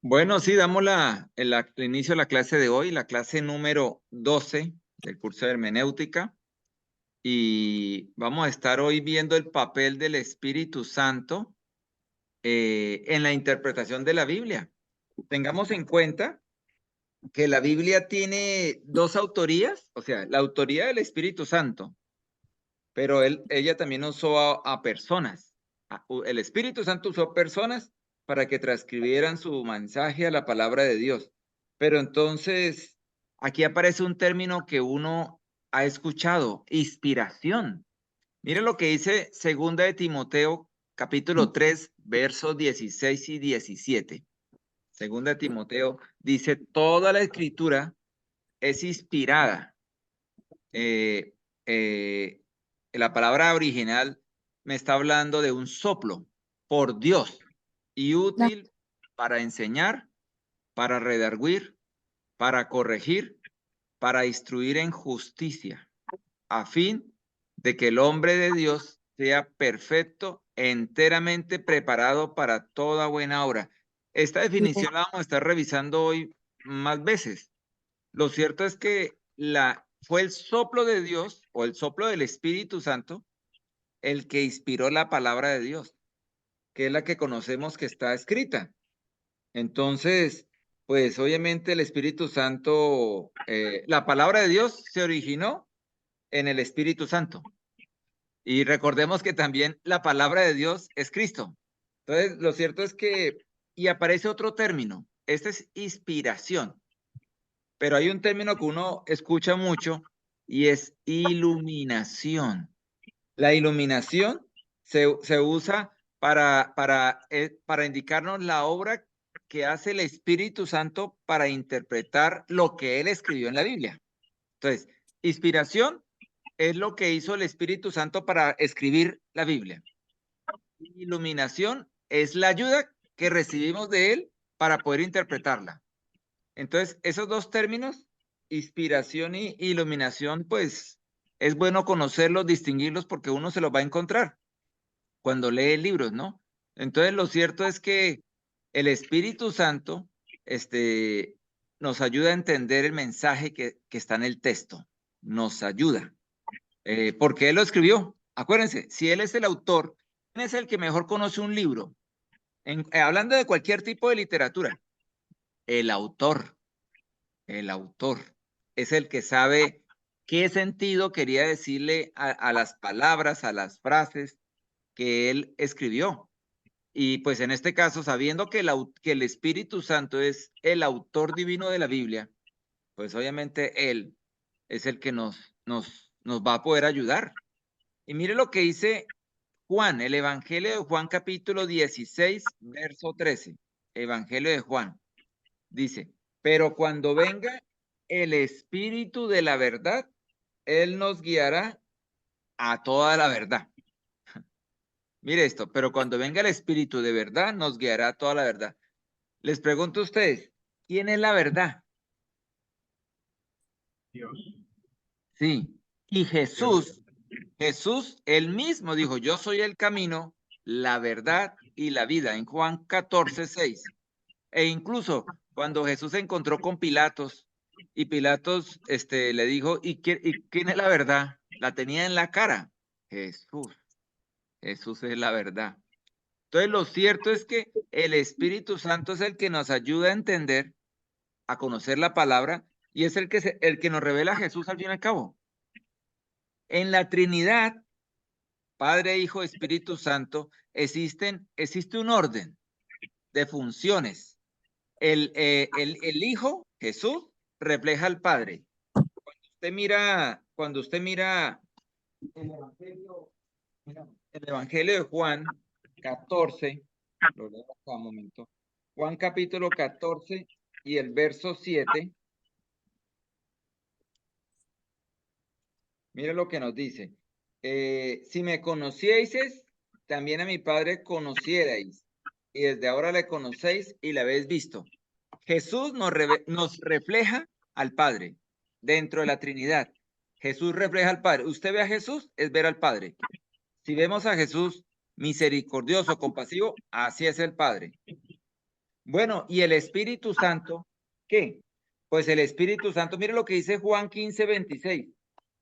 Bueno, sí, damos el inicio a la clase de hoy, la clase número 12 del curso de hermenéutica. Y vamos a estar hoy viendo el papel del Espíritu Santo en la interpretación de la Biblia. Tengamos en cuenta que la Biblia tiene dos autorías, o sea, la autoría del Espíritu Santo, pero ella también usó a personas. El Espíritu Santo usó personas para que transcribieran su mensaje a la palabra de Dios. Pero entonces, aquí aparece un término que uno ha escuchado, inspiración. Mire lo que dice Segunda de Timoteo, capítulo 3, versos 16 y 17. Segunda de Timoteo dice, toda la escritura es inspirada. Eh, eh, la palabra original me está hablando de un soplo por Dios y útil para enseñar, para redarguir, para corregir, para instruir en justicia, a fin de que el hombre de Dios sea perfecto, enteramente preparado para toda buena obra. Esta definición la vamos a estar revisando hoy más veces. Lo cierto es que fue el soplo de Dios o el soplo del Espíritu Santo el que inspiró la palabra de Dios, que es la que conocemos que está escrita. Entonces, pues obviamente el Espíritu Santo, la palabra de Dios se originó en el Espíritu Santo. Y recordemos que también la palabra de Dios es Cristo. Entonces, lo cierto es que, y aparece otro término, este es inspiración, pero hay un término que uno escucha mucho y es iluminación. La iluminación se usa para indicarnos la obra que hace el Espíritu Santo para interpretar lo que él escribió en la Biblia. Entonces, inspiración es lo que hizo el Espíritu Santo para escribir la Biblia. Iluminación es la ayuda que recibimos de él para poder interpretarla. Entonces, esos dos términos, inspiración y iluminación, pues es bueno conocerlos, distinguirlos, porque uno se los va a encontrar cuando lee libros, ¿no? Entonces, lo cierto es que el Espíritu Santo, nos ayuda a entender el mensaje que está en el texto, nos ayuda, porque Él lo escribió. Acuérdense, si Él es el autor, ¿quién es el que mejor conoce un libro? Hablando de cualquier tipo de literatura, el autor. El autor es el que sabe qué sentido quería decirle a las palabras, a las frases que él escribió. Y pues en este caso, sabiendo que el Espíritu Santo es el autor divino de la Biblia, pues obviamente él es el que nos va a poder ayudar. Y mire lo que dice Juan, el Evangelio de Juan capítulo 16, verso 13. Evangelio de Juan. Dice, pero cuando venga el Espíritu de la verdad, Él nos guiará a toda la verdad. Mire esto, pero cuando venga el Espíritu de verdad, nos guiará a toda la verdad. Les pregunto a ustedes, ¿quién es la verdad? Dios. Sí. Y Dios. Jesús, él mismo dijo, yo soy el camino, la verdad y la vida, en Juan 14:6. E incluso cuando Jesús se encontró con Pilatos y Pilatos le dijo, ¿y quién es la verdad? La tenía en la cara. Jesús, Jesús es la verdad. Entonces lo cierto es que el Espíritu Santo es el que nos ayuda a entender, a conocer la palabra y es el que nos revela a Jesús al fin y al cabo. En la Trinidad, Padre, Hijo, Espíritu Santo, existe un orden de funciones. El Hijo, Jesús, refleja al Padre. Cuando usted mira el Evangelio, el Evangelio de Juan 14, lo leo acá un momento. Juan capítulo 14 y el verso 7, mire lo que nos dice. Si me conocierais, también a mi Padre conocierais, y desde ahora le conocéis y le habéis visto. Jesús nos refleja al Padre dentro de la Trinidad. Jesús refleja al Padre. Usted ve a Jesús, es ver al Padre. Si vemos a Jesús misericordioso, compasivo, así es el Padre. Bueno, y el Espíritu Santo, ¿qué? Pues el Espíritu Santo, mire lo que dice Juan 15:26.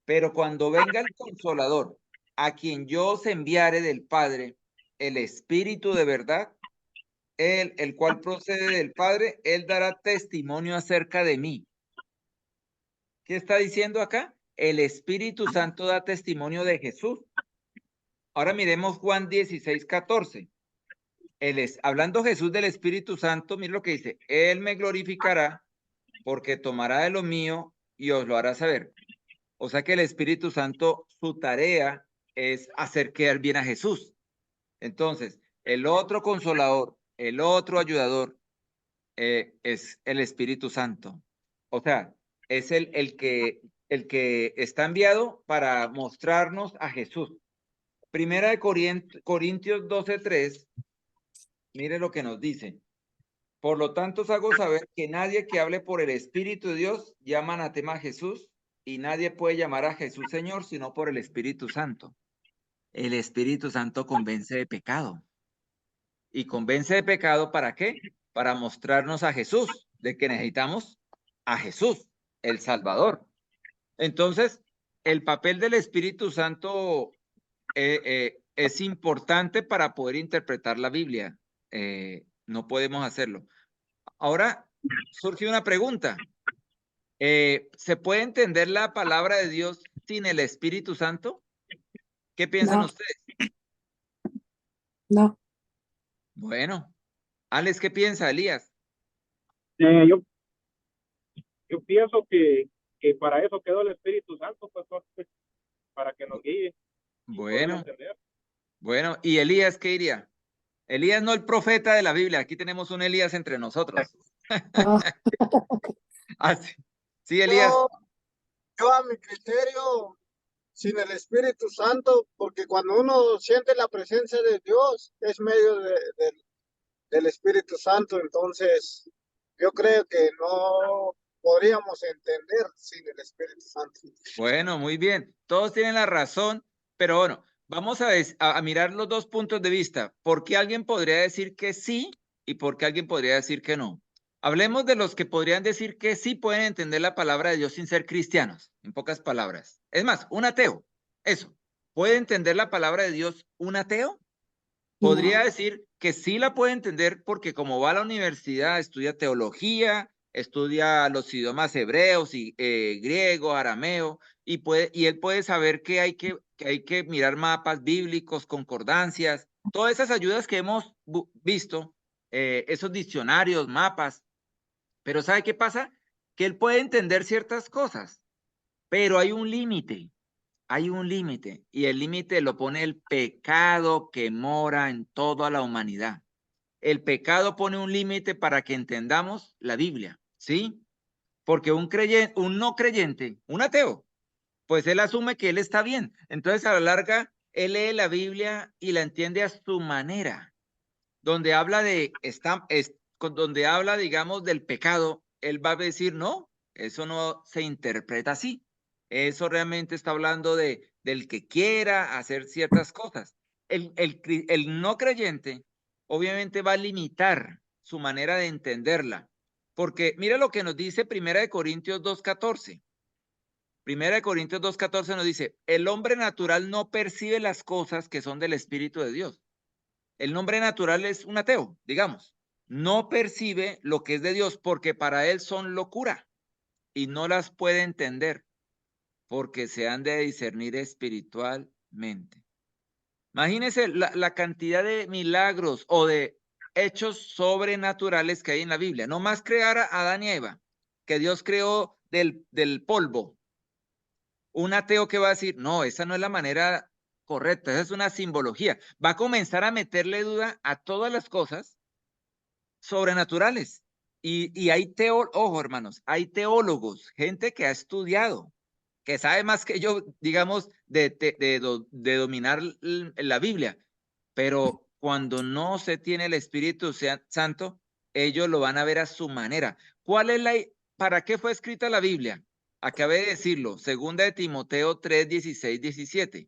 Pero cuando venga el Consolador, a quien yo os enviare del Padre, el Espíritu de verdad, él, el cual procede del Padre, él dará testimonio acerca de mí. ¿Qué está diciendo acá? El Espíritu Santo da testimonio de Jesús. Ahora miremos Juan 16:14. Hablando Jesús del Espíritu Santo, mire lo que dice, él me glorificará porque tomará de lo mío y os lo hará saber. O sea que el Espíritu Santo, su tarea es hacer quedar bien a Jesús. Entonces, el otro consolador, el otro ayudador, es el Espíritu Santo. O sea, es el que está enviado para mostrarnos a Jesús. Primera de Corintios 12:3, mire lo que nos dice. Por lo tanto, os hago saber que nadie que hable por el Espíritu de Dios llama anatema a Jesús, y nadie puede llamar a Jesús Señor sino por el Espíritu Santo. El Espíritu Santo convence de pecado. ¿Y convence de pecado para qué? Para mostrarnos a Jesús, de que necesitamos a Jesús, el Salvador. Entonces, el papel del Espíritu Santo es importante para poder interpretar la Biblia. No podemos hacerlo. Ahora surge una pregunta. ¿Se puede entender la palabra de Dios sin el Espíritu Santo? ¿Qué piensan No, ustedes? no, Bueno, Alex, ¿qué piensa, Elías? Eh, yo, yo pienso que para eso quedó el Espíritu Santo, pastor, para que nos guíe y poder Bueno, entender. bueno, ¿y Elías qué diría? Elías no el profeta de la Biblia, aquí tenemos un Elías entre nosotros. no, Ah, sí. Sí, Elías. Yo, yo a mi criterio, sin el Espíritu Santo, porque cuando uno siente la presencia de Dios, es medio del Espíritu Santo, entonces yo creo que no podríamos entender sin el Espíritu Santo. Bueno, muy bien. Todos tienen la razón, pero bueno, vamos a mirar los dos puntos de vista. ¿Por qué alguien podría decir que sí y por qué alguien podría decir que no? Hablemos de los que podrían decir que sí pueden entender la palabra de Dios sin ser cristianos, en pocas palabras. Es más, un ateo, eso. ¿Puede entender la palabra de Dios un ateo? Podría no. decir que sí la puede entender porque como va a la universidad, estudia teología, estudia los idiomas hebreos y griego, arameo, y él puede saber que hay que mirar mapas bíblicos, concordancias, todas esas ayudas que hemos visto, esos diccionarios, mapas. Pero ¿sabe qué pasa? Que él puede entender ciertas cosas, pero hay un límite. Hay un límite, y el límite lo pone el pecado que mora en toda la humanidad. El pecado pone un límite para que entendamos la Biblia, ¿sí? Porque un no creyente, un ateo, pues él asume que él está bien. Entonces, a la larga, él lee la Biblia y la entiende a su manera. Donde habla donde habla, digamos, del pecado, él va a decir, no, eso no se interpreta así. Eso realmente está hablando del que quiera hacer ciertas cosas. El no creyente obviamente va a limitar su manera de entenderla, porque mira lo que nos dice Primera de Corintios 2:14. Primera de Corintios 2:14 nos dice, el hombre natural no percibe las cosas que son del Espíritu de Dios. El hombre natural es un ateo, digamos. No percibe lo que es de Dios porque para él son locura y no las puede entender porque se han de discernir espiritualmente. Imagínense la cantidad de milagros o de hechos sobrenaturales que hay en la Biblia. No más crear a Adán y Eva, que Dios creó del polvo. Un ateo que va a decir, no, esa no es la manera correcta, esa es una simbología. Va a comenzar a meterle duda a todas las cosas sobrenaturales. Y hay ojo, hermanos, hay teólogos, gente que ha estudiado, que sabe más que yo, digamos, de dominar la Biblia, pero cuando no se tiene el Espíritu Santo, ellos lo van a ver a su manera. ¿Para qué fue escrita la Biblia? Acabé de decirlo, segunda de Timoteo 3:16-17.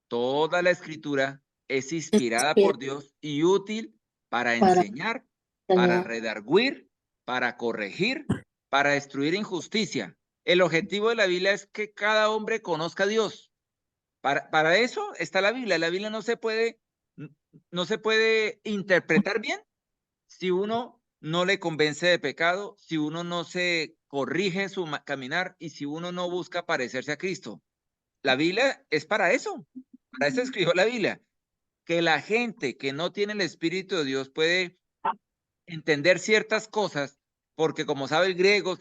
Toda la escritura es inspirada por Dios y útil para Para, enseñar, para redarguir, para corregir, para destruir injusticia. El objetivo de la Biblia es que cada hombre conozca a Dios. Para eso está la Biblia. La Biblia no se puede interpretar bien si uno no le convence de pecado, si uno no se corrige su caminar y si uno no busca parecerse a Cristo. La Biblia es para eso escribió la Biblia, que la gente que no tiene el Espíritu de Dios puede entender ciertas cosas, porque como sabe el griego,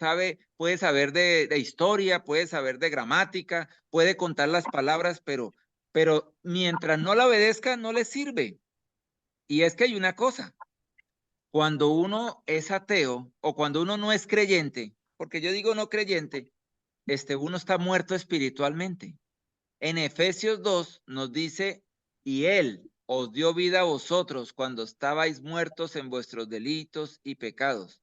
puede saber de historia, puede saber de gramática, puede contar las palabras, pero mientras no la obedezca, no le sirve. Y es que hay una cosa, cuando uno es ateo o cuando uno no es creyente, porque yo digo no creyente, uno está muerto espiritualmente. En Efesios 2 nos dice, y Él os dio vida a vosotros cuando estabais muertos en vuestros delitos y pecados.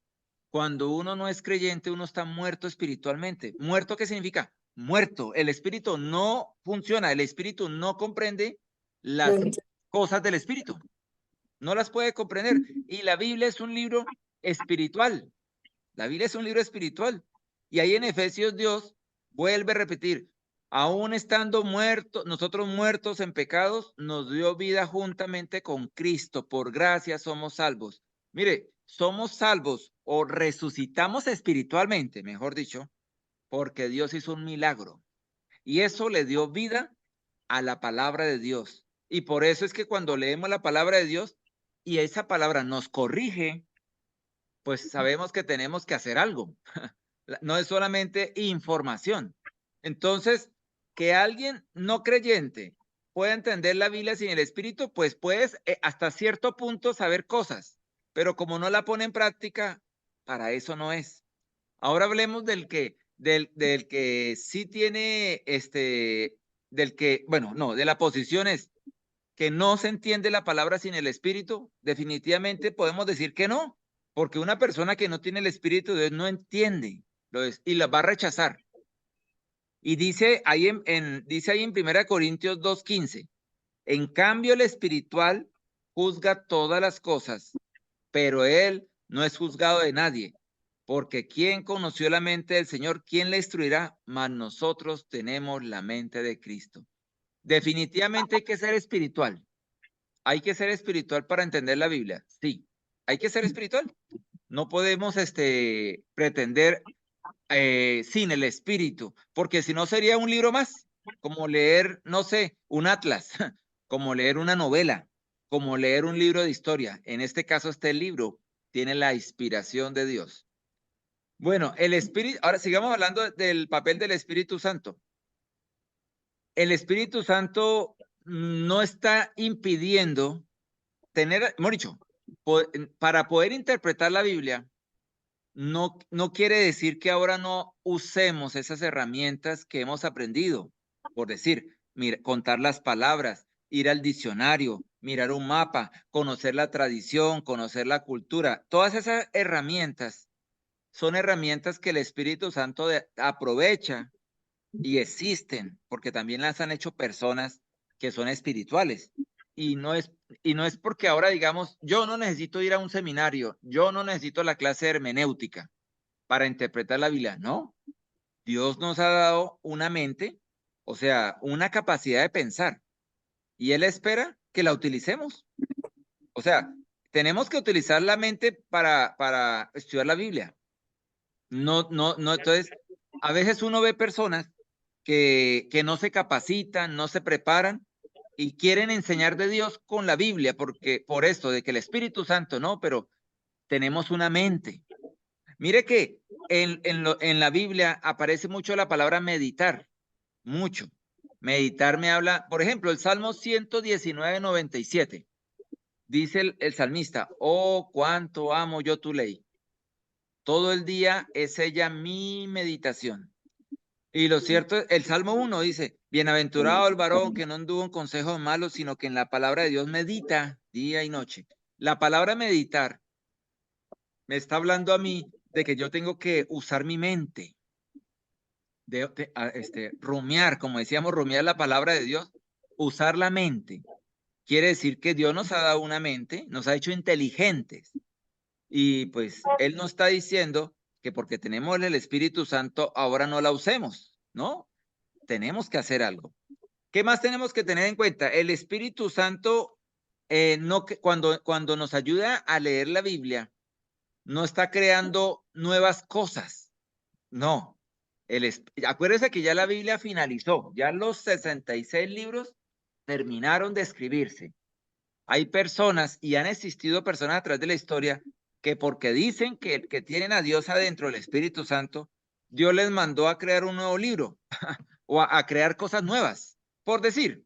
Cuando uno no es creyente, uno está muerto espiritualmente. ¿Muerto qué significa? Muerto. El espíritu no funciona, el espíritu no comprende las cosas del espíritu. No las puede comprender. Y la Biblia es un libro espiritual. La Biblia es un libro espiritual. Y ahí en Efesios Dios vuelve a repetir, aún estando muertos, nosotros muertos en pecados, nos dio vida juntamente con Cristo. Por gracia somos salvos. Mire, somos salvos o resucitamos espiritualmente, mejor dicho, porque Dios hizo un milagro. Y eso le dio vida a la palabra de Dios. Y por eso es que cuando leemos la palabra de Dios y esa palabra nos corrige, pues sabemos que tenemos que hacer algo. No es solamente información. Entonces, que alguien no creyente pueda entender la Biblia sin el Espíritu, pues puedes hasta cierto punto saber cosas, pero como no la pone en práctica, para eso no es. Ahora hablemos del que sí tiene, bueno, no, de la posición es que no se entiende la palabra sin el Espíritu. Definitivamente podemos decir que no, porque una persona que no tiene el Espíritu de Dios no entiende y la va a rechazar. Y dice ahí dice ahí en 1 Corintios 2:15, en cambio el espiritual juzga todas las cosas, pero él no es juzgado de nadie, porque ¿quién conoció la mente del Señor? ¿Quién le instruirá? Mas nosotros tenemos la mente de Cristo. Definitivamente hay que ser espiritual. Hay que ser espiritual para entender la Biblia. Sí, hay que ser espiritual. No podemos pretender sin el espíritu, porque si no sería un libro más, como leer, no sé, un atlas, como leer una novela, como leer un libro de historia. En este caso, este libro tiene la inspiración de Dios. Bueno, el Espíritu, ahora sigamos hablando del papel del Espíritu Santo. El Espíritu Santo no está impidiendo tener, hemos dicho, para poder interpretar la Biblia, no quiere decir que ahora no usemos esas herramientas que hemos aprendido. Por decir, contar las palabras, ir al diccionario, mirar un mapa, conocer la tradición, conocer la cultura. Todas esas herramientas son herramientas que el Espíritu Santo aprovecha y existen, porque también las han hecho personas que son espirituales. Y no es porque ahora digamos, yo no necesito ir a un seminario, yo no necesito la clase de hermenéutica para interpretar la Biblia. No, Dios nos ha dado una mente, o sea, una capacidad de pensar, y Él espera que la utilicemos. O sea, tenemos que utilizar la mente para estudiar la Biblia. No, entonces, a veces uno ve personas que no se capacitan, no se preparan y quieren enseñar de Dios con la Biblia, porque por esto de que el Espíritu Santo, no, pero tenemos una mente. Mire que en la Biblia aparece mucho la palabra meditar, mucho. Meditar me habla, por ejemplo, el Salmo 119:97. Dice el salmista, oh, cuánto amo yo tu ley. Todo el día es ella mi meditación. Y lo cierto, el Salmo 1 dice, bienaventurado el varón que no anduvo en consejos malos, sino que en la palabra de Dios medita día y noche. La palabra meditar me está hablando a mí de que yo tengo que usar mi mente, rumiar, como decíamos, rumiar la palabra de Dios, usar la mente. Quiere decir que Dios nos ha dado una mente, nos ha hecho inteligentes. Y pues él nos está diciendo que porque tenemos el Espíritu Santo, ahora no la usemos, ¿no? Tenemos que hacer algo. ¿Qué más tenemos que tener en cuenta? El Espíritu Santo, cuando nos ayuda a leer la Biblia, no está creando nuevas cosas, no. Acuérdese que ya la Biblia finalizó, ya los 66 libros terminaron de escribirse. Hay personas, y han existido personas a través de la historia, que porque dicen que tienen a Dios adentro, el Espíritu Santo, Dios les mandó a crear un nuevo libro o a crear cosas nuevas. Por decir,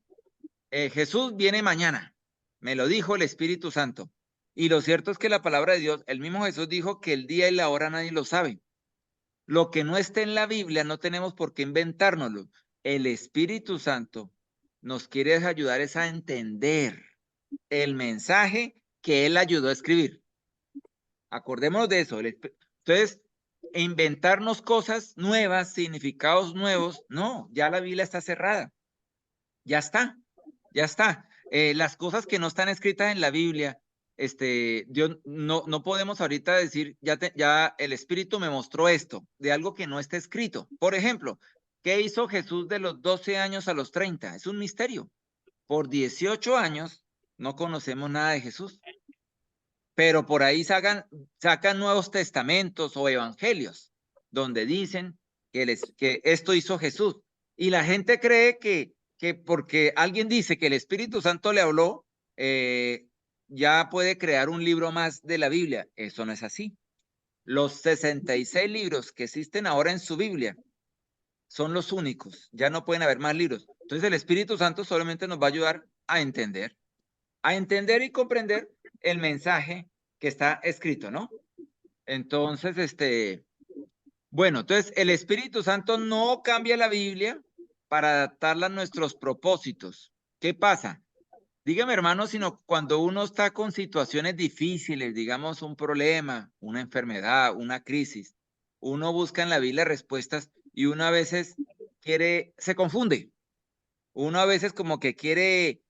Jesús viene mañana, me lo dijo el Espíritu Santo. Y lo cierto es que la palabra de Dios, el mismo Jesús dijo que el día y la hora nadie lo sabe. Lo que no esté en la Biblia no tenemos por qué inventárnoslo. El Espíritu Santo nos quiere ayudar es a entender el mensaje que él ayudó a escribir. Acordémonos de eso. Entonces, inventarnos cosas nuevas, significados nuevos, no, ya la Biblia está cerrada. Ya está, ya está. Las cosas que no están escritas en la Biblia, Dios, no podemos ahorita decir, ya el Espíritu me mostró esto, de algo que no está escrito. Por ejemplo, ¿qué hizo Jesús de los 12 años a los 30? Es un misterio. Por 18 años no conocemos nada de Jesús, pero por ahí sacan nuevos testamentos o evangelios donde dicen que esto hizo Jesús. Y la gente cree que porque alguien dice que el Espíritu Santo le habló, ya puede crear un libro más de la Biblia. Eso no es así. Los 66 libros que existen ahora en su Biblia son los únicos. Ya no pueden haber más libros. Entonces el Espíritu Santo solamente nos va a ayudar a entender y comprender el mensaje que está escrito, ¿no? Entonces, bueno, entonces el Espíritu Santo no cambia la Biblia para adaptarla a nuestros propósitos. ¿Qué pasa? Dígame, hermano, sino cuando uno está con situaciones difíciles, digamos un problema, una enfermedad, una crisis, uno busca en la Biblia respuestas y uno a veces se confunde. Uno a veces como que quiere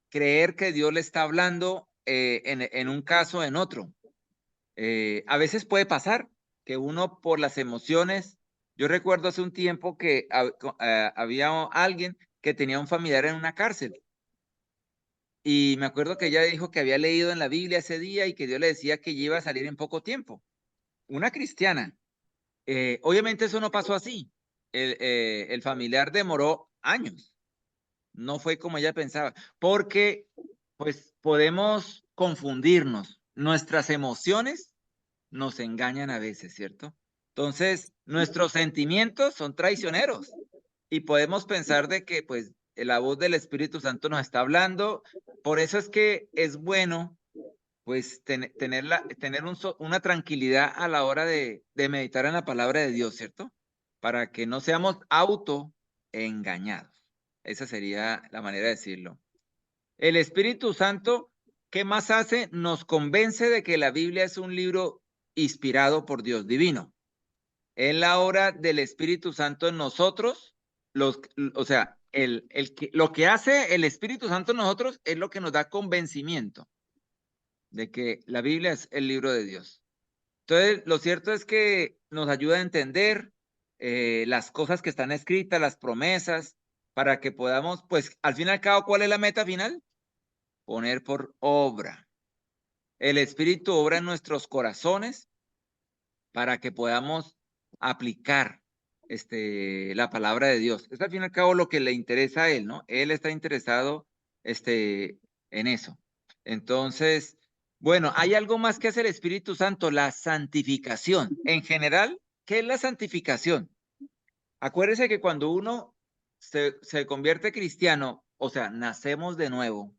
creer que Dios le está hablando en un caso, en otro. A veces puede pasar que uno por las emociones, yo recuerdo hace un tiempo que había alguien que tenía un familiar en una cárcel y me acuerdo que ella dijo que había leído en la Biblia ese día y que Dios le decía que iba a salir en poco tiempo. Una cristiana. Obviamente eso no pasó así. El familiar demoró años. No fue como ella pensaba, porque pues podemos confundirnos. Nuestras emociones nos engañan a veces, ¿cierto? Entonces, nuestros sentimientos son traicioneros y podemos pensar de que pues la voz del Espíritu Santo nos está hablando. Por eso es que es bueno pues tener una tranquilidad a la hora de meditar en la palabra de Dios, ¿cierto? Para que no seamos autoengañados. Esa sería la manera de decirlo. El Espíritu Santo, ¿qué más hace? Nos convence de que la Biblia es un libro inspirado por Dios divino. Es la obra del Espíritu Santo en nosotros, o sea, lo que hace el Espíritu Santo en nosotros es lo que nos da convencimiento de que la Biblia es el libro de Dios. Entonces, lo cierto es que nos ayuda a entender las cosas que están escritas, las promesas, para que podamos, pues, al fin y al cabo, ¿cuál es la meta final? Poner por obra. El Espíritu obra en nuestros corazones para que podamos aplicar la palabra de Dios. Es al fin y al cabo lo que le interesa a él, ¿no? Él está interesado en eso. Entonces, bueno, hay algo más que hace el Espíritu Santo, la santificación. En general, ¿qué es la santificación? Acuérdese que cuando uno se convierte cristiano, o sea, nacemos de nuevo,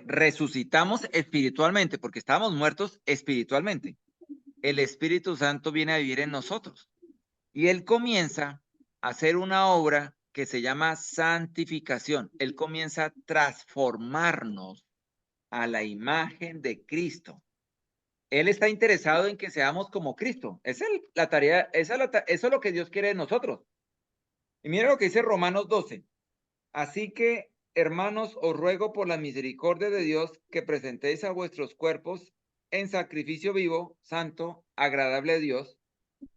resucitamos espiritualmente, porque estábamos muertos espiritualmente. El Espíritu Santo viene a vivir en nosotros y él comienza a hacer una obra que se llama santificación. Él comienza a transformarnos a la imagen de Cristo. Él está interesado en que seamos como Cristo. Esa es la tarea, eso es lo que Dios quiere de nosotros. Y mira lo que dice Romanos 12. Así que, hermanos, os ruego por la misericordia de Dios que presentéis a vuestros cuerpos en sacrificio vivo, santo, agradable a Dios,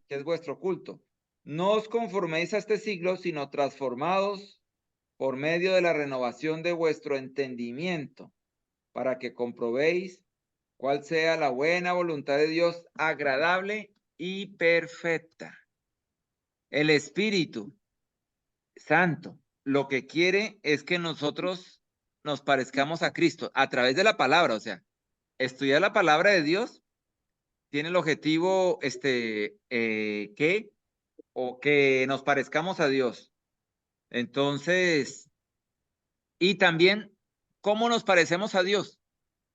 que es vuestro culto. No os conforméis a este siglo, sino transformados por medio de la renovación de vuestro entendimiento, para que comprobéis cuál sea la buena voluntad de Dios, agradable y perfecta. El Espíritu Santo lo que quiere es que nosotros nos parezcamos a Cristo a través de la palabra, o sea, estudiar la palabra de Dios tiene el objetivo, que nos parezcamos a Dios. Entonces, y también, ¿cómo nos parecemos a Dios,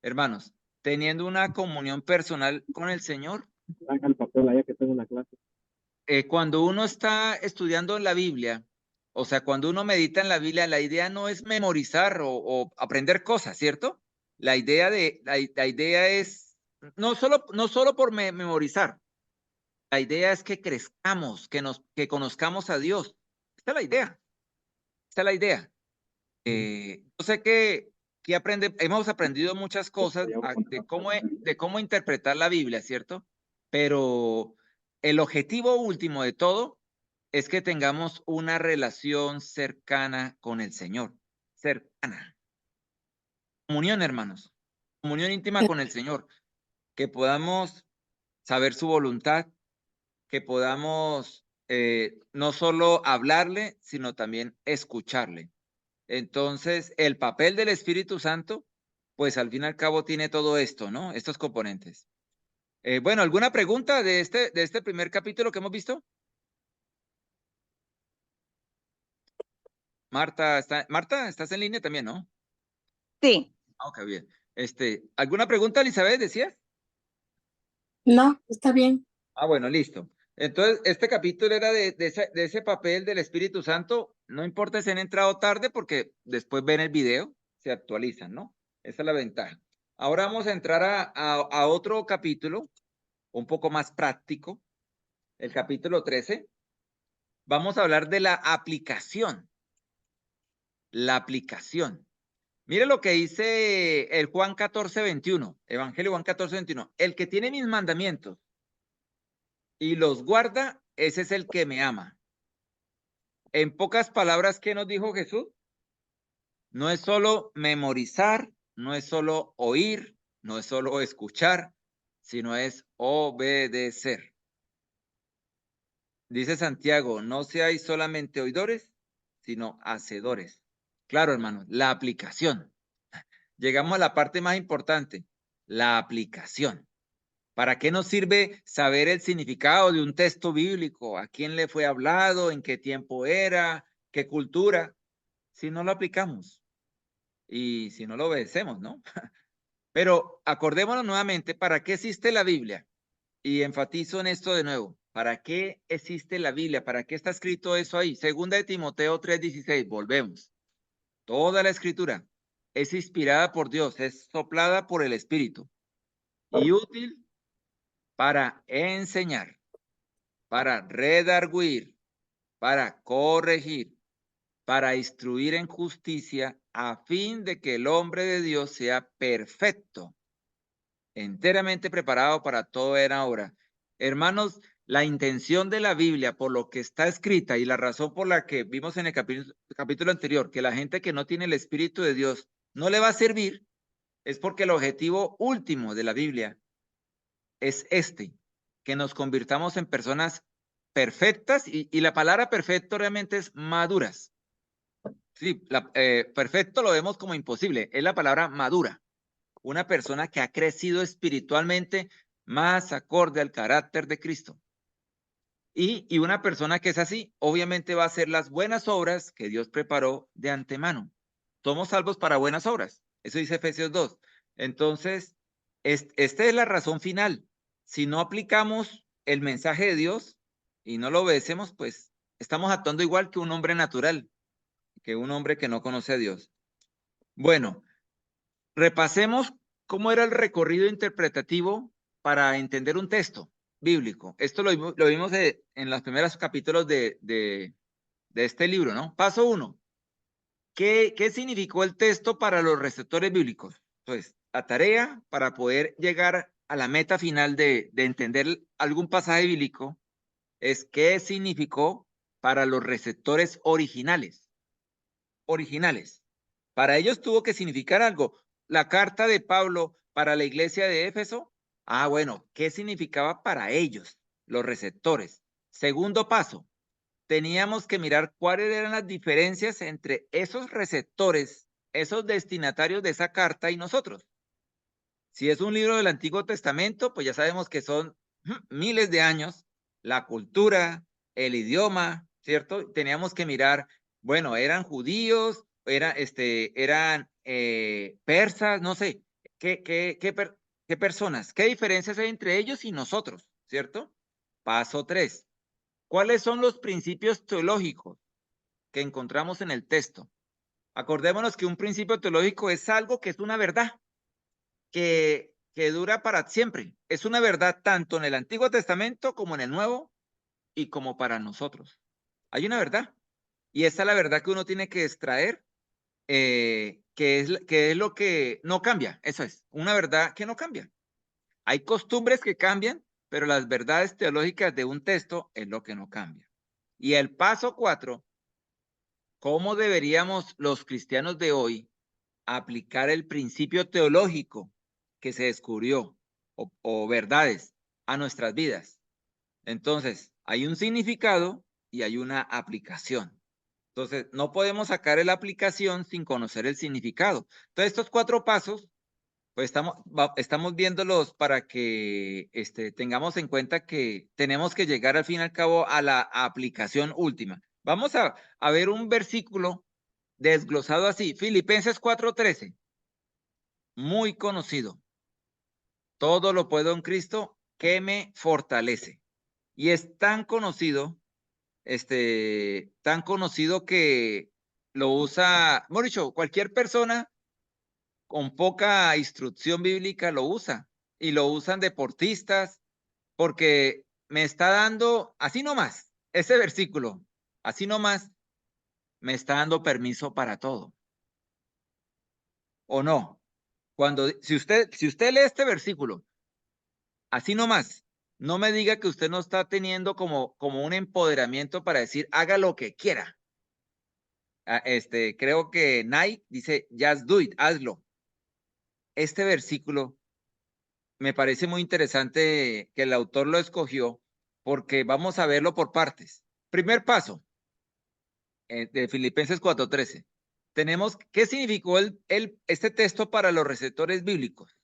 hermanos? Teniendo una comunión personal con el Señor. Saca el papel allá que tengo una clase. Cuando uno está estudiando la Biblia, o sea, cuando uno medita en la Biblia, la idea no es memorizar o aprender cosas, ¿cierto? La idea es no solo por memorizar, la idea es que crezcamos, que conozcamos a Dios. Esta es la idea. Esta es la idea. Yo sé que hemos aprendido muchas cosas de cómo interpretar la Biblia, ¿cierto? Pero el objetivo último de todo es que tengamos una relación cercana con el Señor. Cercana. Comunión, hermanos. Comunión íntima con el Señor. Que podamos saber su voluntad, que podamos no solo hablarle, sino también escucharle. Entonces, el papel del Espíritu Santo, pues al fin y al cabo tiene todo esto, ¿no? Estos componentes. Bueno, ¿alguna pregunta de este primer capítulo que hemos visto? Marta, ¿estás en línea también, no? Sí. Ok, bien. ¿Alguna pregunta, Elizabeth, decías? No, está bien. Bueno, listo. Entonces, este capítulo era de ese papel del Espíritu Santo. No importa si han entrado tarde porque después ven el video, se actualizan, ¿no? Esa es la ventaja. Ahora vamos a entrar a otro capítulo, un poco más práctico, el capítulo 13. Vamos a hablar de la aplicación. La aplicación. Mire lo que dice el Juan 14:21, Evangelio Juan 14:21. El que tiene mis mandamientos y los guarda, ese es el que me ama. En pocas palabras, ¿qué nos dijo Jesús? No es solo memorizar, no es solo oír, no es solo escuchar, sino es obedecer. Dice Santiago, no seáis solamente oidores, sino hacedores. Claro, hermanos, la aplicación. Llegamos a la parte más importante, la aplicación. ¿Para qué nos sirve saber el significado de un texto bíblico? ¿A quién le fue hablado? ¿En qué tiempo era? ¿Qué cultura? Si no lo aplicamos y si no lo obedecemos, ¿no? Pero acordémonos nuevamente, ¿para qué existe la Biblia? Y enfatizo en esto de nuevo. ¿Para qué existe la Biblia? ¿Para qué está escrito eso ahí? Segunda de Timoteo 3:16, volvemos. Toda la escritura es inspirada por Dios, es soplada por el Espíritu y útil para enseñar, para redarguir, para corregir, para instruir en justicia, a fin de que el hombre de Dios sea perfecto, enteramente preparado para toda buena obra. Hermanos, la intención de la Biblia, por lo que está escrita y la razón por la que vimos en el capítulo anterior, que la gente que no tiene el Espíritu de Dios no le va a servir, es porque el objetivo último de la Biblia es que nos convirtamos en personas perfectas y la palabra perfecto realmente es maduras. Sí, perfecto lo vemos como imposible, es la palabra madura. Una persona que ha crecido espiritualmente más acorde al carácter de Cristo. Y una persona que es así, obviamente va a hacer las buenas obras que Dios preparó de antemano. Somos salvos para buenas obras. Eso dice Efesios 2. Entonces, esta es la razón final. Si no aplicamos el mensaje de Dios y no lo obedecemos, pues estamos actuando igual que un hombre natural, que un hombre que no conoce a Dios. Bueno, repasemos cómo era el recorrido interpretativo para entender un texto bíblico. Esto lo vimos en los primeros capítulos de este libro, ¿no? Paso 1. ¿Qué significó el texto para los receptores bíblicos? Pues la tarea para poder llegar a la meta final de entender algún pasaje bíblico, es qué significó para los receptores originales. Para ellos tuvo que significar algo. La carta de Pablo para la iglesia de Éfeso, bueno, ¿qué significaba para ellos, los receptores? Segundo paso, teníamos que mirar cuáles eran las diferencias entre esos receptores, esos destinatarios de esa carta y nosotros. Si es un libro del Antiguo Testamento, pues ya sabemos que son miles de años, la cultura, el idioma, ¿cierto? Teníamos que mirar, bueno, eran judíos, eran persas, no sé, qué personas, qué diferencias hay entre ellos y nosotros, ¿cierto? Paso 3. ¿Cuáles son los principios teológicos que encontramos en el texto? Acordémonos que un principio teológico es algo que es una verdad, que dura para siempre. Es una verdad tanto en el Antiguo Testamento como en el Nuevo y como para nosotros. Hay una verdad. Y esa es la verdad que uno tiene que extraer, que es lo que no cambia. Eso es, una verdad que no cambia. Hay costumbres que cambian, pero las verdades teológicas de un texto es lo que no cambia. Y el paso 4, ¿cómo deberíamos los cristianos de hoy aplicar el principio teológico que se descubrió o verdades a nuestras vidas? Entonces, hay un significado y hay una aplicación. Entonces, no podemos sacar la aplicación sin conocer el significado. Entonces, estos 4 pasos, pues estamos viéndolos para que tengamos en cuenta que tenemos que llegar al fin y al cabo a la aplicación última. Vamos a ver un versículo desglosado así, Filipenses 4:13, muy conocido. Todo lo puedo en Cristo que me fortalece. Y es tan conocido que lo usa, mejor dicho, cualquier persona con poca instrucción bíblica lo usa, y lo usan deportistas, porque me está dando, así nomás, ese versículo, así nomás, me está dando permiso para todo. ¿O no? Si usted lee este versículo, así nomás, no me diga que usted no está teniendo como un empoderamiento para decir, haga lo que quiera. Creo que Nike dice, just do it, hazlo. Este versículo me parece muy interesante que el autor lo escogió, porque vamos a verlo por partes. Primer paso, de Filipenses 4:13. Tenemos, ¿qué significó este texto para los receptores bíblicos?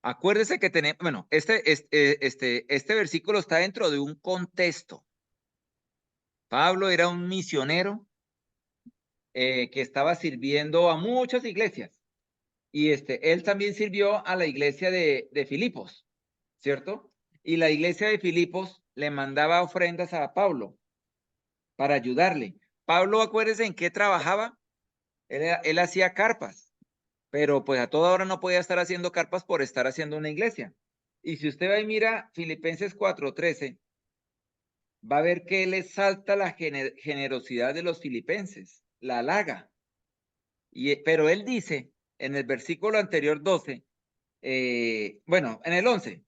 Acuérdese que tenemos, bueno, este versículo está dentro de un contexto. Pablo era un misionero que estaba sirviendo a muchas iglesias. Y él también sirvió a la iglesia de Filipos, ¿cierto? Y la iglesia de Filipos le mandaba ofrendas a Pablo para ayudarle. Pablo, acuérdese en qué trabajaba. Él hacía carpas, pero pues a toda hora no podía estar haciendo carpas por estar haciendo una iglesia. Y si usted va y mira Filipenses 4:13, va a ver que le salta la generosidad de los filipenses, la halaga. Pero él dice en el versículo anterior 12, bueno, en el 11,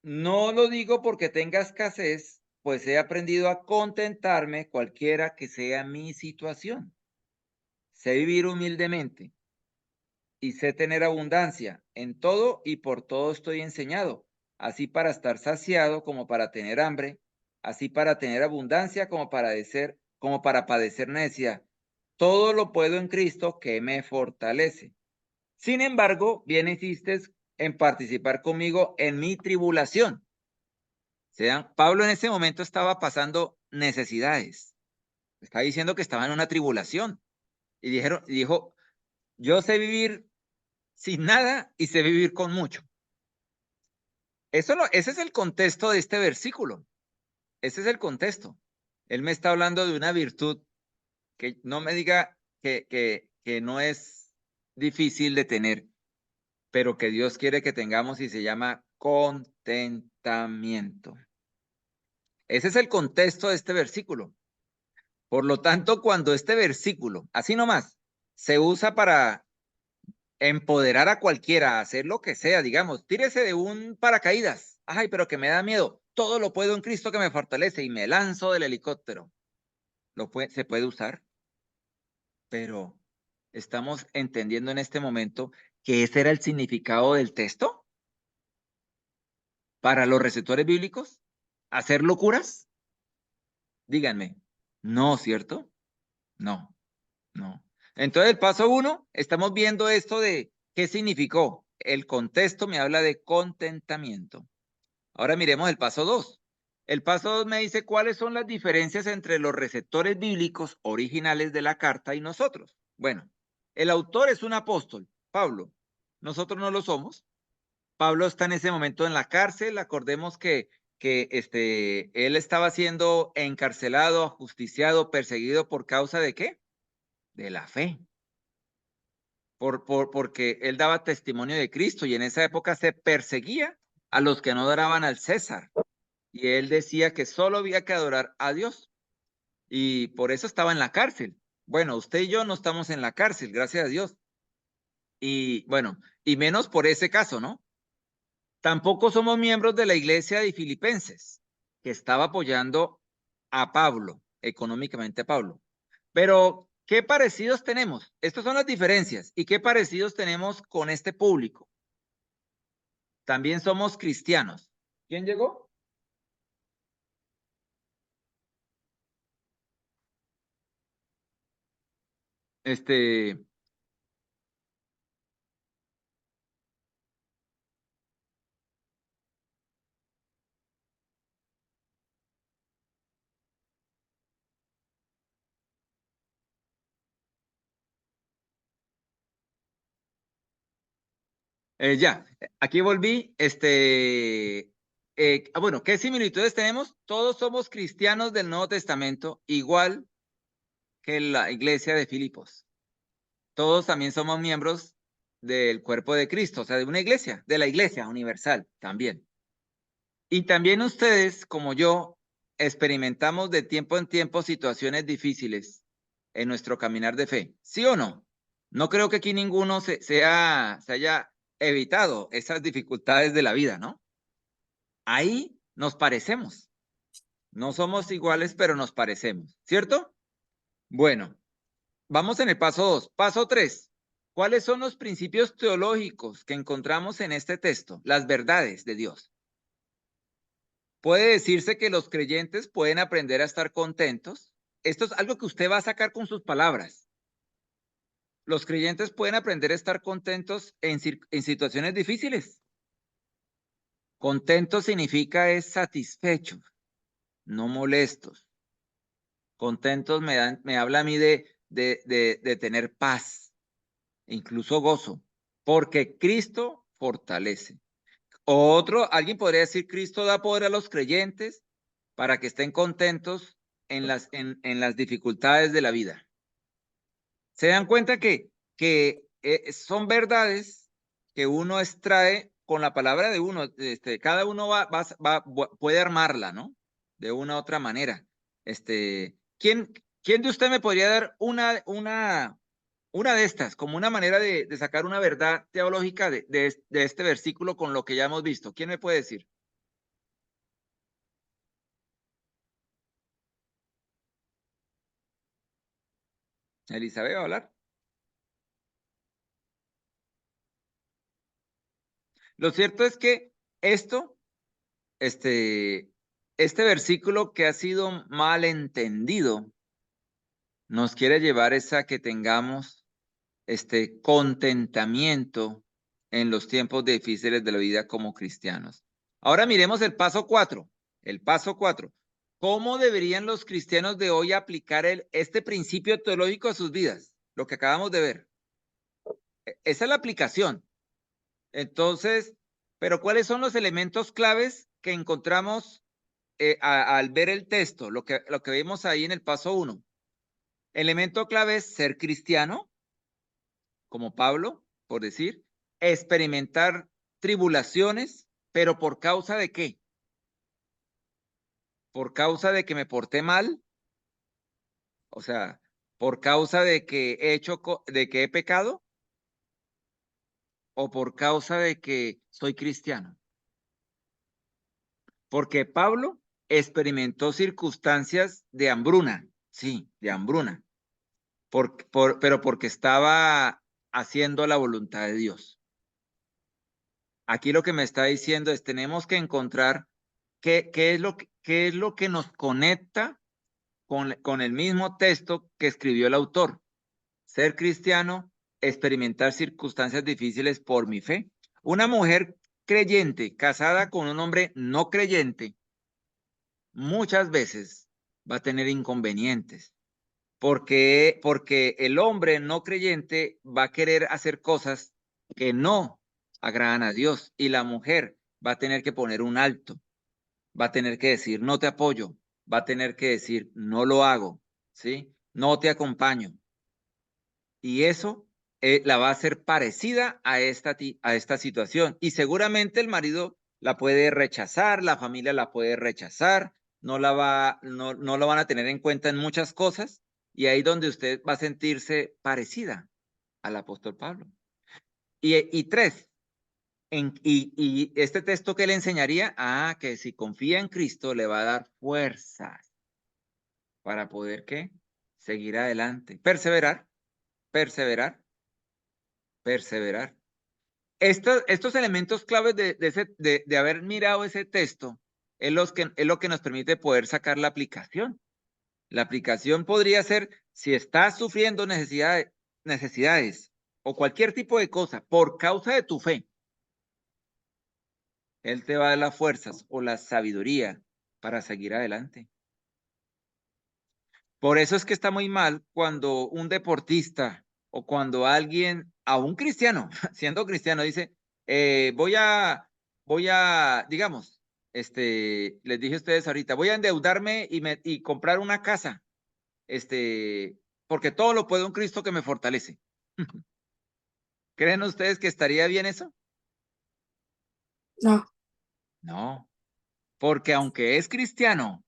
no lo digo porque tenga escasez, pues he aprendido a contentarme cualquiera que sea mi situación. Sé vivir humildemente y sé tener abundancia en todo, y por todo estoy enseñado, así para estar saciado como para tener hambre, así para tener abundancia como para padecer necesidad. Todo lo puedo en Cristo que me fortalece. Sin embargo, bien hiciste en participar conmigo en mi tribulación. Pablo en ese momento estaba pasando necesidades. Está diciendo que estaba en una tribulación. Y dijo, yo sé vivir sin nada y sé vivir con mucho. Ese es el contexto de este versículo. Ese es el contexto. Él me está hablando de una virtud que no me diga que no es difícil de tener, pero que Dios quiere que tengamos, y se llama contentamiento. Ese es el contexto de este versículo. Por lo tanto, cuando este versículo, así nomás, se usa para empoderar a cualquiera a hacer lo que sea, digamos, tírese de un paracaídas. Ay, pero que me da miedo. Todo lo puedo en Cristo que me fortalece y me lanzo del helicóptero. Se puede usar, pero estamos entendiendo en este momento que ese era el significado del texto para los receptores bíblicos. ¿Hacer locuras? Díganme. No, ¿cierto? No, no. Entonces, el paso 1, estamos viendo esto de qué significó. El contexto me habla de contentamiento. Ahora miremos el paso 2. El paso 2 me dice cuáles son las diferencias entre los receptores bíblicos originales de la carta y nosotros. Bueno, el autor es un apóstol, Pablo. Nosotros no lo somos. Pablo está en ese momento en la cárcel. Acordemos que él estaba siendo encarcelado, ajusticiado, perseguido por causa de ¿qué? De la fe. Porque él daba testimonio de Cristo y en esa época se perseguía a los que no adoraban al César. Y él decía que solo había que adorar a Dios. Y por eso estaba en la cárcel. Bueno, usted y yo no estamos en la cárcel, gracias a Dios. Y bueno, y menos por ese caso, ¿no? Tampoco somos miembros de la iglesia de Filipenses, que estaba apoyando a Pablo, económicamente a Pablo. Pero, ¿qué parecidos tenemos? Estas son las diferencias. ¿Y qué parecidos tenemos con este público? También somos cristianos. ¿Quién llegó? Ya, aquí volví. Bueno, ¿qué similitudes tenemos? Todos somos cristianos del Nuevo Testamento, igual que la iglesia de Filipos. Todos también somos miembros del cuerpo de Cristo, o sea, de una iglesia, de la iglesia universal también. Y también ustedes, como yo, experimentamos de tiempo en tiempo situaciones difíciles en nuestro caminar de fe. ¿Sí o no? No creo que aquí ninguno se haya evitado esas dificultades de la vida, ¿no? Ahí nos parecemos. No somos iguales, pero nos parecemos, ¿cierto? Bueno, vamos en el paso 2. Paso 3. ¿Cuáles son los principios teológicos que encontramos en este texto? Las verdades de Dios. Puede decirse que los creyentes pueden aprender a estar contentos. Esto es algo que usted va a sacar con sus palabras. Los creyentes pueden aprender a estar contentos en situaciones difíciles. Contento significa es satisfechos, no molestos. Contentos me habla a mí de tener paz, incluso gozo, porque Cristo fortalece. Alguien podría decir, Cristo da poder a los creyentes para que estén contentos en las dificultades de la vida. Se dan cuenta que son verdades que uno extrae con la palabra de uno. Cada uno puede armarla, ¿no? De una u otra manera. ¿Quién de usted me podría dar una de estas, como una manera de sacar una verdad teológica de este versículo con lo que ya hemos visto? ¿Quién me puede decir? Elizabeth, ¿va a hablar? Lo cierto es que este versículo que ha sido mal entendido, nos quiere llevar a que tengamos contentamiento en los tiempos difíciles de la vida como cristianos. Ahora miremos el paso 4. El paso 4. ¿Cómo deberían los cristianos de hoy aplicar este principio teológico a sus vidas? Lo que acabamos de ver. Esa es la aplicación. Entonces, pero ¿cuáles son los elementos claves que encontramos al ver el texto? Lo que vimos ahí en el paso 1. Elemento clave es ser cristiano, como Pablo, por decir, experimentar tribulaciones, pero ¿por causa de qué? ¿Por causa de que me porté mal? O sea, ¿por causa de que he pecado? o por causa de que soy cristiano? Porque Pablo experimentó circunstancias de hambruna, sí, de hambruna, pero porque estaba haciendo la voluntad de Dios. Aquí lo que me está diciendo es, tenemos que encontrar qué es lo que nos conecta con el mismo texto que escribió el autor. Ser cristiano, experimentar circunstancias difíciles por mi fe. Una mujer creyente casada con un hombre no creyente muchas veces va a tener inconvenientes, porque el hombre no creyente va a querer hacer cosas que no agradan a Dios y la mujer va a tener que poner un alto, va a tener que decir no te apoyo, va a tener que decir no lo hago, ¿sí? No te acompaño. Y eso la va a hacer parecida a esta situación. Y seguramente el marido la puede rechazar, la familia la puede rechazar, no lo van a tener en cuenta en muchas cosas, y ahí donde usted va a sentirse parecida al apóstol Pablo. Y tres, y este texto que le enseñaría, que si confía en Cristo le va a dar fuerzas para poder, ¿qué? Seguir adelante, perseverar, perseverar, perseverar. Estos elementos claves de haber mirado ese texto es lo que nos permite poder sacar la aplicación. La aplicación podría ser, si estás sufriendo necesidades o cualquier tipo de cosa por causa de tu fe, Él te va a dar las fuerzas o la sabiduría para seguir adelante. Por eso es que está muy mal cuando un deportista o cuando alguien, a un cristiano, siendo cristiano, dice, voy a, digamos, les dije a ustedes ahorita, voy a endeudarme y comprar una casa, porque todo lo puede un Cristo que me fortalece. ¿Creen ustedes que estaría bien eso? No. No, porque aunque es cristiano,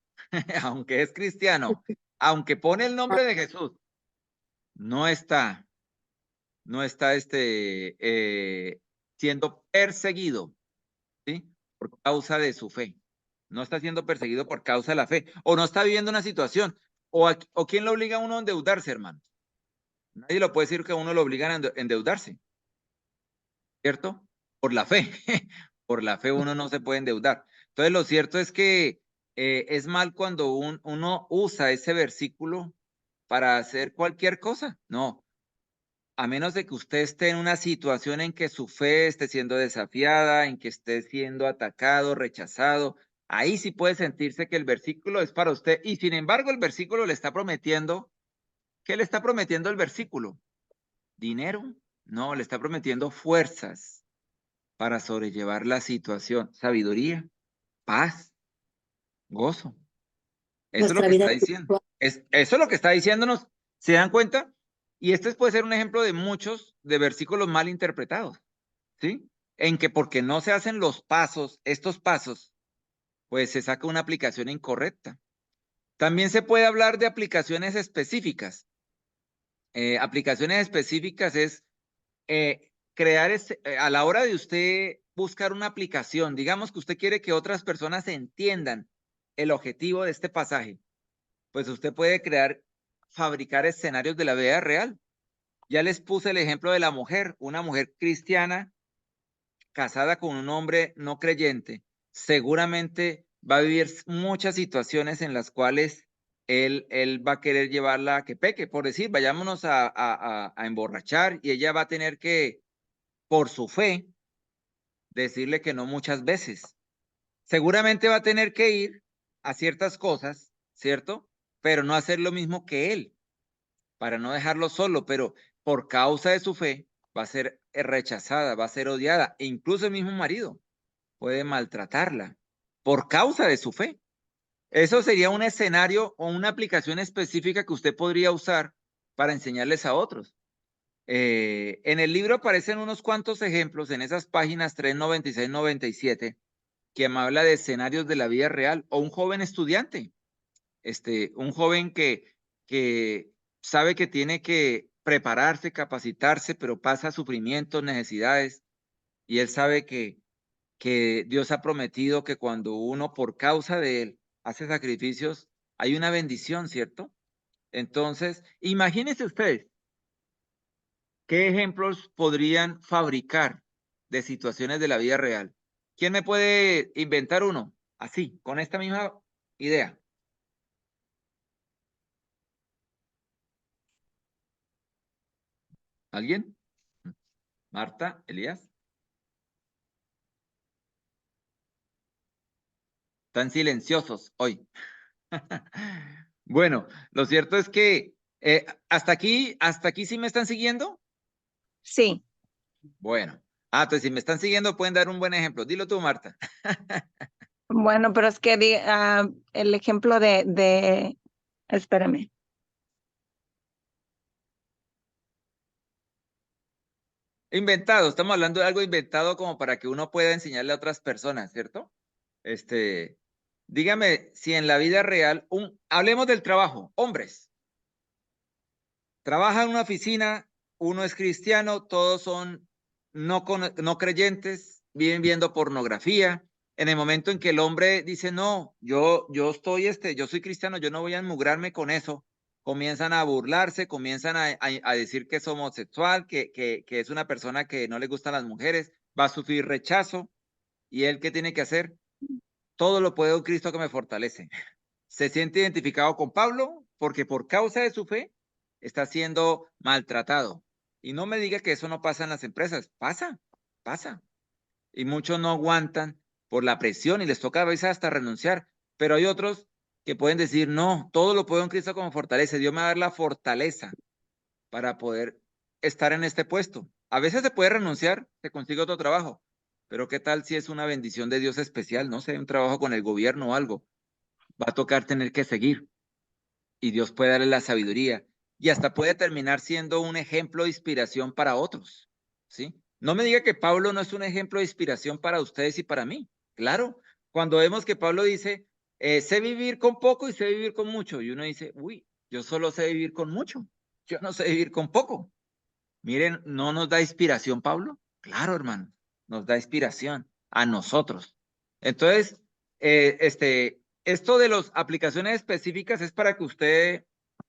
aunque es cristiano, aunque pone el nombre de Jesús, no está siendo perseguido, ¿sí? Por causa de su fe. No está siendo perseguido por causa de la fe. O no está viviendo una situación. O ¿quién lo obliga a uno a endeudarse, hermano? Nadie lo puede decir que a uno lo obligan a endeudarse, ¿cierto? Por la fe. Por la fe uno no se puede endeudar. Entonces lo cierto es que es mal cuando uno usa ese versículo para hacer cualquier cosa. No, a menos de que usted esté en una situación en que su fe esté siendo desafiada, en que esté siendo atacado, rechazado, ahí sí puede sentirse que el versículo es para usted. Y sin embargo, el versículo le está prometiendo, ¿qué le está prometiendo el versículo? ¿Dinero? No, le está prometiendo fuerzas para sobrellevar la situación, sabiduría, paz, gozo. Eso es lo Nuestra que está vida diciendo. espiritual. Eso es lo que está diciéndonos. ¿Se dan cuenta? Y este puede ser un ejemplo de muchos de versículos mal interpretados, ¿sí? En que porque no se hacen estos pasos, pues se saca una aplicación incorrecta. También se puede hablar de aplicaciones específicas. Aplicaciones específicas es crear, a la hora de usted buscar una aplicación, digamos que usted quiere que otras personas entiendan el objetivo de este pasaje, pues usted puede fabricar escenarios de la vida real. Ya les puse el ejemplo de la mujer, una mujer cristiana casada con un hombre no creyente, seguramente va a vivir muchas situaciones en las cuales él va a querer llevarla a que peque, por decir, vayámonos a emborrachar y ella va a tener que, por su fe, decirle que no muchas veces. Seguramente va a tener que ir a ciertas cosas, ¿cierto? Pero no hacer lo mismo que él, para no dejarlo solo, pero por causa de su fe va a ser rechazada, va a ser odiada, e incluso el mismo marido puede maltratarla por causa de su fe. Eso sería un escenario o una aplicación específica que usted podría usar para enseñarles a otros. En el libro aparecen unos cuantos ejemplos en esas páginas 396, 97, que me habla de escenarios de la vida real o un joven estudiante, un joven que sabe que tiene que prepararse, capacitarse, pero pasa sufrimientos, necesidades, y él sabe que Dios ha prometido que cuando uno por causa de él hace sacrificios, hay una bendición, ¿cierto? Entonces, imagínense ustedes, ¿qué ejemplos podrían fabricar de situaciones de la vida real? ¿Quién me puede inventar uno? Así, con esta misma idea. ¿Alguien? Marta, Elías. Están silenciosos hoy. Bueno, lo cierto es que hasta aquí sí me están siguiendo. Sí. Bueno, entonces si me están siguiendo pueden dar un buen ejemplo. Dilo tú, Marta. Bueno, pero es que el ejemplo espérame. Inventado, estamos hablando de algo inventado como para que uno pueda enseñarle a otras personas, ¿cierto? Dígame si en la vida real, hablemos del trabajo, hombres, trabaja en una oficina, uno es cristiano, todos son no creyentes, viven viendo pornografía. En el momento en que el hombre dice, no, yo soy cristiano, yo no voy a enmugrarme con eso, comienzan a burlarse, comienzan a decir que es homosexual, que es una persona que no le gustan las mujeres, va a sufrir rechazo. ¿Y él qué tiene que hacer? Todo lo puede un Cristo que me fortalece. Se siente identificado con Pablo porque por causa de su fe está siendo maltratado. Y no me diga que eso no pasa en las empresas. Pasa. Y muchos no aguantan por la presión y les toca a veces hasta renunciar. Pero hay otros que pueden decir, no, todo lo puedo en Cristo como fortalece. Dios me va a dar la fortaleza para poder estar en este puesto. A veces se puede renunciar, se consigue otro trabajo. Pero ¿qué tal si es una bendición de Dios especial? No sé, un trabajo con el gobierno o algo. Va a tocar tener que seguir y Dios puede darle la sabiduría y hasta puede terminar siendo un ejemplo de inspiración para otros, ¿sí? No me diga que Pablo no es un ejemplo de inspiración para ustedes y para mí. Claro, cuando vemos que Pablo dice, sé vivir con poco y sé vivir con mucho, y uno dice, uy, yo solo sé vivir con mucho, yo no sé vivir con poco. Miren, ¿no nos da inspiración Pablo? Claro, hermano, nos da inspiración a nosotros. Entonces, esto de las aplicaciones específicas es para que usted,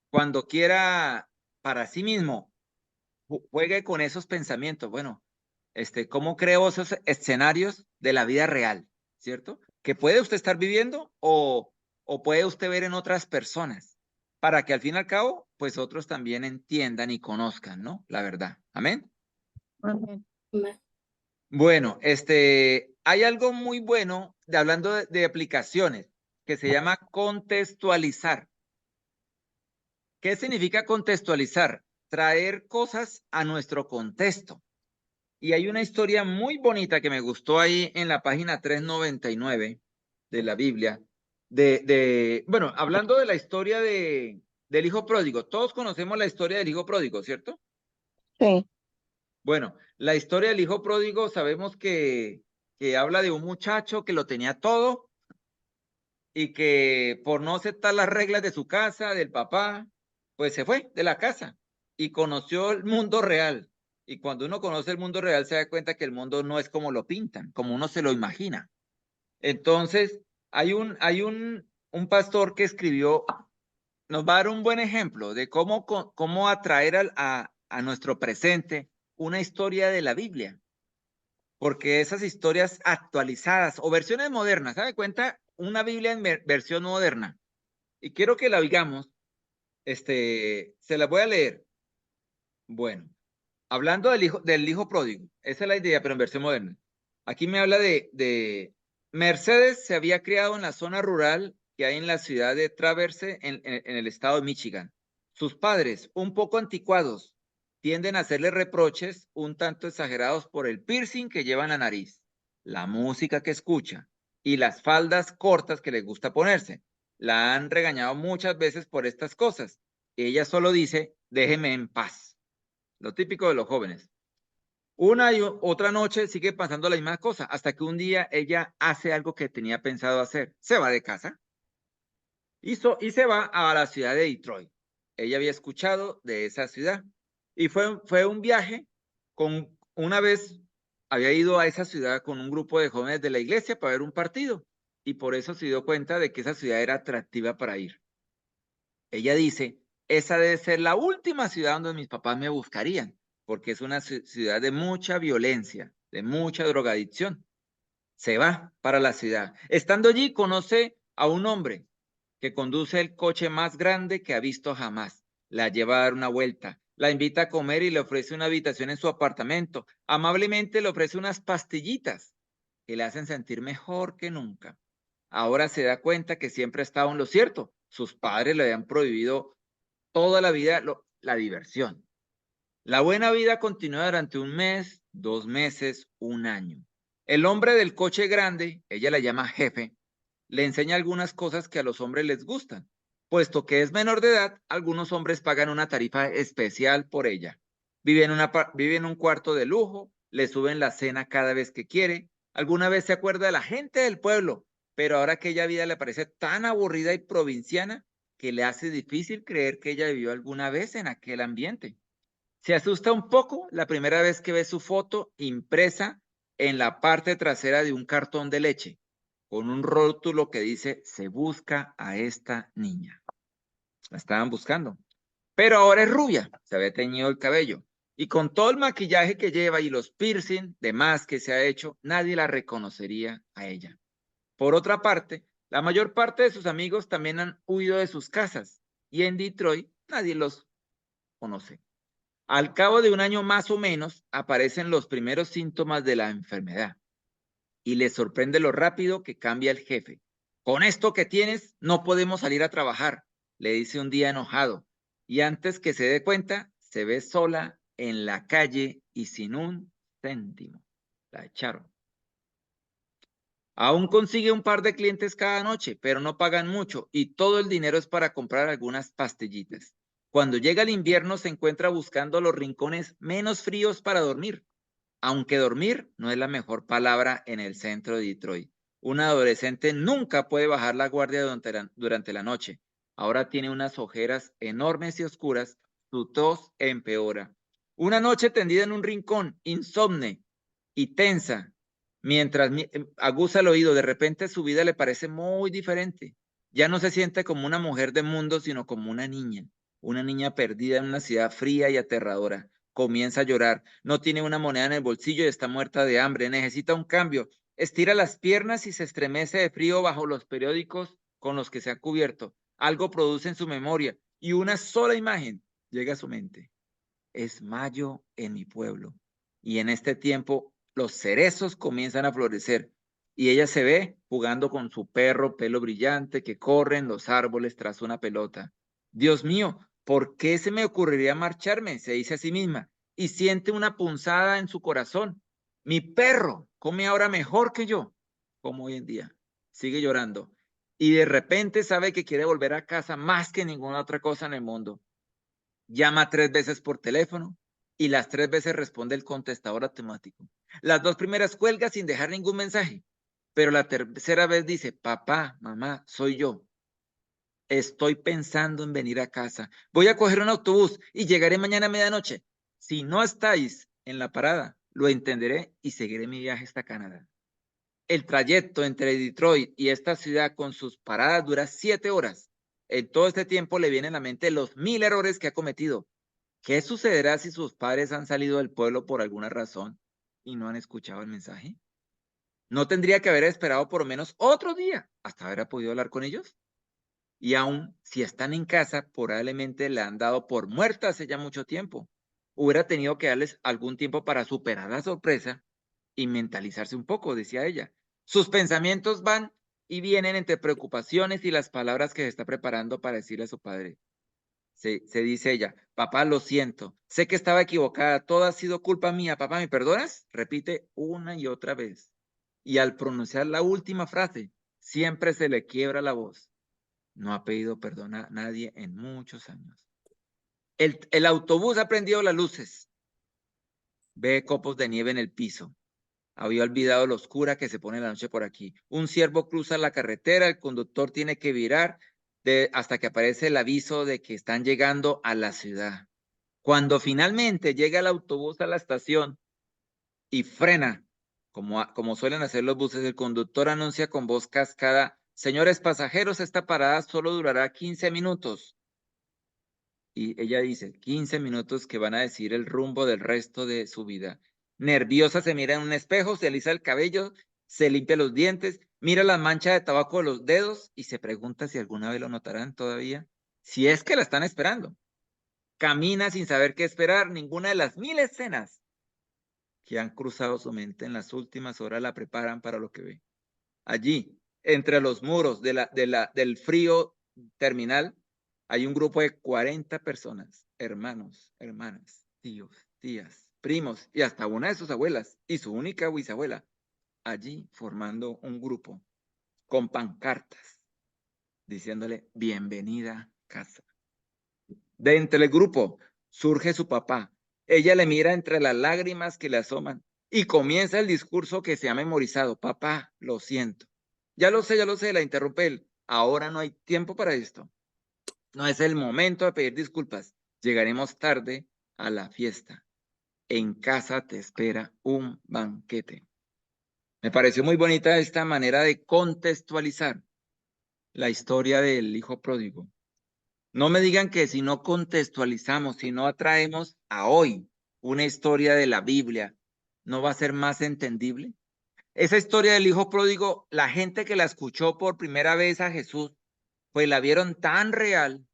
cuando quiera para sí mismo, juegue con esos pensamientos. Bueno, ¿cómo creo esos escenarios de la vida real? ¿Cierto? Que puede usted estar viviendo o puede usted ver en otras personas, para que al fin y al cabo, pues otros también entiendan y conozcan, ¿no? La verdad. Amén. Amén. Bueno, hay algo muy bueno hablando de aplicaciones que se llama contextualizar. ¿Qué significa contextualizar? Traer cosas a nuestro contexto. Y hay una historia muy bonita que me gustó ahí en la página 399 de la Biblia. Bueno, hablando de la historia del hijo pródigo. Todos conocemos la historia del hijo pródigo, ¿cierto? Sí. Bueno, la historia del hijo pródigo sabemos que habla de un muchacho que lo tenía todo y que por no aceptar las reglas de su casa, del papá, pues se fue de la casa y conoció el mundo real. Y cuando uno conoce el mundo real se da cuenta que el mundo no es como lo pintan, como uno se lo imagina. Entonces, hay un pastor que escribió, nos va a dar un buen ejemplo de cómo atraer a nuestro presente una historia de la Biblia. Porque esas historias actualizadas o versiones modernas, ¿sabe cuenta? Una Biblia en versión moderna. Y quiero que la oigamos, se la voy a leer. Bueno, hablando del hijo pródigo, esa es la idea, pero en versión moderna. Aquí me habla de Mercedes se había criado en la zona rural que hay en la ciudad de Traverse, en el estado de Michigan. Sus padres, un poco anticuados, tienden a hacerle reproches un tanto exagerados por el piercing que lleva en la nariz, la música que escucha y las faldas cortas que le gusta ponerse. La han regañado muchas veces por estas cosas. Ella solo dice, déjeme en paz. Lo típico de los jóvenes. Una y otra noche sigue pasando la misma cosa, hasta que un día ella hace algo que tenía pensado hacer. Se va de casa y se va a la ciudad de Detroit. Ella había escuchado de esa ciudad y fue un viaje con una vez había ido a esa ciudad con un grupo de jóvenes de la iglesia para ver un partido y por eso se dio cuenta de que esa ciudad era atractiva para ir. Ella dice, esa debe ser la última ciudad donde mis papás me buscarían, porque es una ciudad de mucha violencia, de mucha drogadicción. Se va para la ciudad. Estando allí, conoce a un hombre que conduce el coche más grande que ha visto jamás. La lleva a dar una vuelta, la invita a comer y le ofrece una habitación en su apartamento. Amablemente le ofrece unas pastillitas que le hacen sentir mejor que nunca. Ahora se da cuenta que siempre ha estado en lo cierto. Sus padres le habían prohibido toda la vida la diversión. La buena vida continúa durante un mes, 2 meses, un año. El hombre del coche grande, ella la llama jefe, le enseña algunas cosas que a los hombres les gustan. Puesto que es menor de edad, algunos hombres pagan una tarifa especial por ella. Vive en un cuarto de lujo, le suben la cena cada vez que quiere. Alguna vez se acuerda de la gente del pueblo, pero ahora aquella vida le parece tan aburrida y provinciana que le hace difícil creer que ella vivió alguna vez en aquel ambiente. Se asusta un poco la primera vez que ve su foto impresa en la parte trasera de un cartón de leche, con un rótulo que dice, se busca a esta niña. La estaban buscando. Pero ahora es rubia, se había teñido el cabello. Y con todo el maquillaje que lleva y los piercing demás que se ha hecho, nadie la reconocería a ella. Por otra parte, la mayor parte de sus amigos también han huido de sus casas y en Detroit nadie los conoce. Al cabo de un año más o menos, aparecen los primeros síntomas de la enfermedad y les sorprende lo rápido que cambia el jefe. Con esto que tienes, no podemos salir a trabajar, le dice un día enojado, y antes que se dé cuenta, se ve sola en la calle y sin un céntimo. La echaron. Aún consigue un par de clientes cada noche, pero no pagan mucho y todo el dinero es para comprar algunas pastillitas. Cuando llega el invierno se encuentra buscando los rincones menos fríos para dormir, aunque dormir no es la mejor palabra en el centro de Detroit. Un adolescente nunca puede bajar la guardia durante la noche. Ahora tiene unas ojeras enormes y oscuras, su tos empeora. Una noche tendida en un rincón, insomne y tensa, mientras aguza el oído, de repente su vida le parece muy diferente. Ya no se siente como una mujer de mundo, sino como una niña perdida en una ciudad fría y aterradora. Comienza a llorar, no tiene una moneda en el bolsillo y está muerta de hambre, necesita un cambio. Estira las piernas y se estremece de frío bajo los periódicos con los que se ha cubierto. Algo produce en su memoria y una sola imagen llega a su mente. Es mayo en mi pueblo y en este tiempo los cerezos comienzan a florecer y ella se ve jugando con su perro pelo brillante que corre en los árboles tras una pelota. Dios mío, ¿por qué se me ocurriría marcharme? Se dice a sí misma y siente una punzada en su corazón. Mi perro come ahora mejor que yo, como hoy en día. Sigue llorando y de repente sabe que quiere volver a casa más que ninguna otra cosa en el mundo. Llama 3 veces por teléfono y las 3 veces responde el contestador automático. Las 2 primeras cuelga sin dejar ningún mensaje, pero la tercera vez dice, papá, mamá, soy yo. Estoy pensando en venir a casa. Voy a coger un autobús y llegaré mañana a medianoche. Si no estáis en la parada, lo entenderé y seguiré mi viaje hasta Canadá. El trayecto entre Detroit y esta ciudad con sus paradas dura 7 horas. En todo este tiempo le vienen a la mente los 1000 errores que ha cometido. ¿Qué sucederá si sus padres han salido del pueblo por alguna razón y no han escuchado el mensaje? ¿No tendría que haber esperado por lo menos otro día hasta haber podido hablar con ellos? Y aún si están en casa, probablemente le han dado por muerta hace ya mucho tiempo. Hubiera tenido que darles algún tiempo para superar la sorpresa y mentalizarse un poco, decía ella. Sus pensamientos van y vienen entre preocupaciones y las palabras que se está preparando para decirle a su padre. Se dice ella, papá, lo siento, sé que estaba equivocada, todo ha sido culpa mía, papá, ¿me perdonas? Repite una y otra vez. Y al pronunciar la última frase, siempre se le quiebra la voz. No ha pedido perdón a nadie en muchos años. El autobús ha prendido las luces. Ve copos de nieve en el piso. Había olvidado lo oscura que se pone la noche por aquí. Un ciervo cruza la carretera, el conductor tiene que virar hasta que aparece el aviso de que están llegando a la ciudad. Cuando finalmente llega el autobús a la estación, y frena, como suelen hacer los buses. El conductor anuncia con voz cascada: señores pasajeros, esta parada solo durará 15 minutos. Y ella dice, 15 minutos que van a decir el rumbo del resto de su vida. Nerviosa se mira en un espejo, se alisa el cabello, se limpia los dientes, mira la mancha de tabaco de los dedos y se pregunta si alguna vez lo notarán todavía, si es que la están esperando. Camina sin saber qué esperar. Ninguna de las 1000 escenas que han cruzado su mente en las últimas horas la preparan para lo que ve. Allí, entre los muros del frío terminal, hay un grupo de 40 personas, hermanos, hermanas, tíos, tías, primos y hasta una de sus abuelas y su única bisabuela, allí formando un grupo con pancartas diciéndole bienvenida casa. De entre el grupo surge su papá. Ella le mira entre las lágrimas que le asoman y comienza el discurso que se ha memorizado. Papá, lo siento. Ya lo sé, la interrumpe él. Ahora no hay tiempo para esto. No es el momento de pedir disculpas. Llegaremos tarde a la fiesta. En casa te espera un banquete. Me pareció muy bonita esta manera de contextualizar la historia del hijo pródigo. No me digan que si no contextualizamos, si no atraemos a hoy una historia de la Biblia, ¿no va a ser más entendible? Esa historia del hijo pródigo, la gente que la escuchó por primera vez a Jesús, pues la vieron tan real,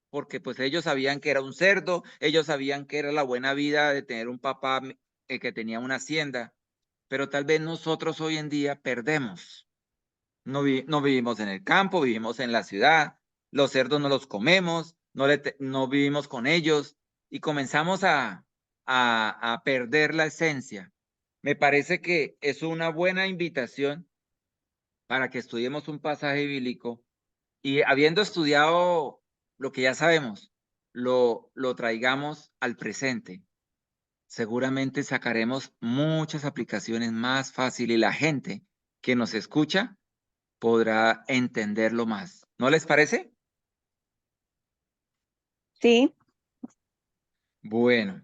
porque pues ellos sabían que era un cerdo, ellos sabían que era la buena vida de tener un papá que tenía una hacienda, pero tal vez nosotros hoy en día perdemos. No vivimos en el campo, vivimos en la ciudad, los cerdos no los comemos, no vivimos con ellos y comenzamos a perder la esencia. Me parece que es una buena invitación para que estudiemos un pasaje bíblico y habiendo estudiado lo que ya sabemos, lo traigamos al presente. Seguramente sacaremos muchas aplicaciones más fácil y la gente que nos escucha podrá entenderlo más. ¿No les parece? Sí, Bueno,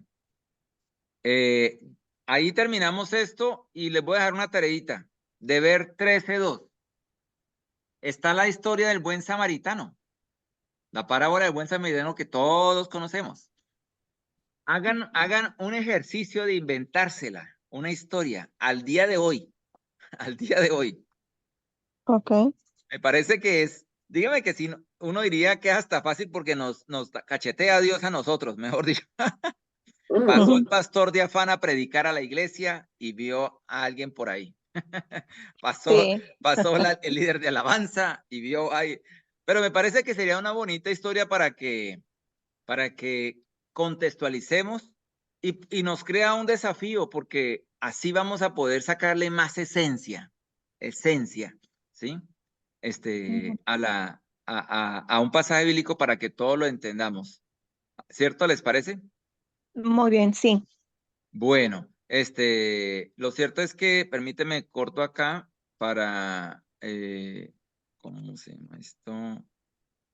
eh, ahí terminamos esto y les voy a dejar una tareita. Deber 13.2. Está la historia del buen samaritano, la parábola del buen samaritano que todos conocemos. Hagan un ejercicio de inventársela, una historia, al día de hoy, al día de hoy. ok. Me parece que dígame que si uno diría que es hasta fácil porque nos cachetea a Dios a nosotros, mejor dicho. Pasó el pastor de afán a predicar a la iglesia y vio a alguien por ahí. pasó Sí, el líder de alabanza y vio ahí. Pero me parece que sería una bonita historia para que contextualicemos y nos crea un desafío porque así vamos a poder sacarle más esencia, ¿sí? A un pasaje bíblico para que todo lo entendamos. ¿Cierto? ¿Les parece? muy bien, sí. Bueno, lo cierto es que, permíteme, corto acá para, ¿cómo se llama esto?